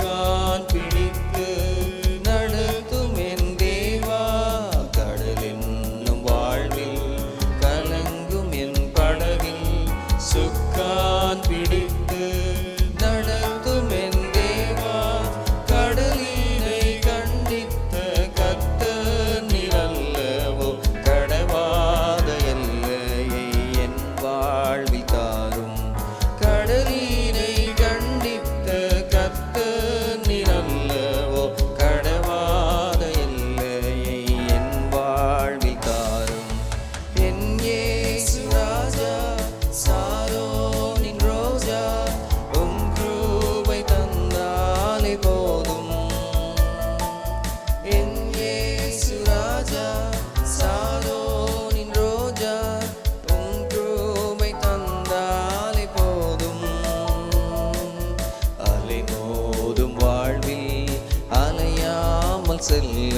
சுக்கான் பிடித்து நடத்தும் என் தேவா. கடல் என்னும் வாழ்வில் கலங்கும் என் படகில் சுக்கான் பிடித்து நடத்தும் என் தேவா. கடலினை கண்டித்த கர்த்தர் நீரல்லவோ. கடவாத எல்லையை என் வாழ்வில் தாரும். கடலினை கண்டித்த கர்த்தர் நீரல்லவோ. கடவாத எல்லையை என் வாழ்வில் தாரும். என் இயேசு ராஜா சாரோனின் ரோஜா உம் கிருபை தந்தாலே போதும். என் இயேசு ராஜா சாரோனின் ரோஜா உம் கிருபை தந்தாலே போதும். அலை மோதும் வாழ்வில் அலையாமல் செல்ல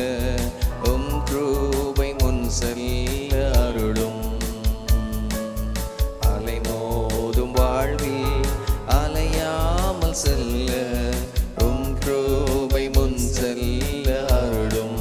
உம் கிருபை முன் செல்ல அருளும். அலை மோதும் வாழ்வில் அலையாமல் செல்ல உம் கிருபை முன் செல்ல அருளும்.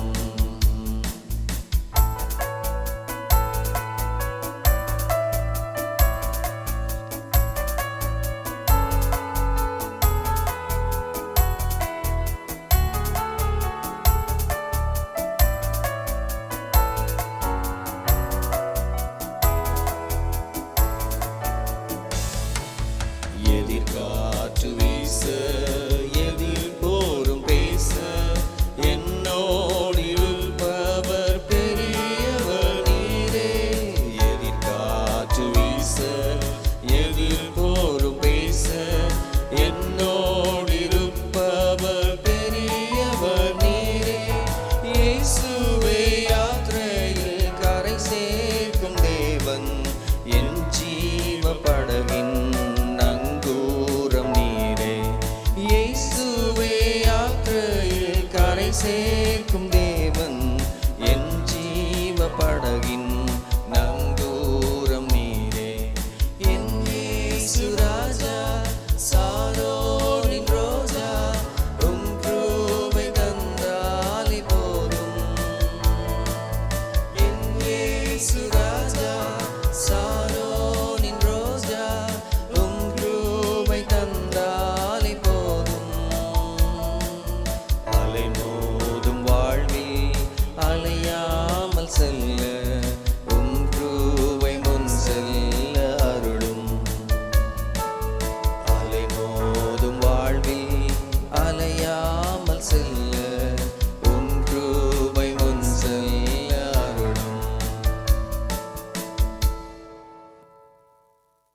எதிர்காற்று வீச எதிர் போரும் பேச என்னோடு இருப்பவர் பெரியவர் நீரே. எதிர்காற்று வீச எதிர் போரும் பேச என்னோடு இருப்பவர் பெரியவர் நீரே. இயேசுவே யாத்திரையில் கரை சேர்க்கும் தேவன் என் ஜீவ படகின் நங்கூரம் நீரே. இயேசுவே யாத்திரையில் கரை சேர்க்கும் தேவன் என் ஜீவ படகின் நங்கூரம் நீரே. என் இயேசு ராஜா சாரோனின் ரோஜா உம் கிருபை தந்தாலே போதும். என் இயேசு ராஜா சாரோனின் ரோஜா உம் கிருபை தந்தாலே போதும். அலை மோதும் வாழ்வில் அலையாமல் செல்ல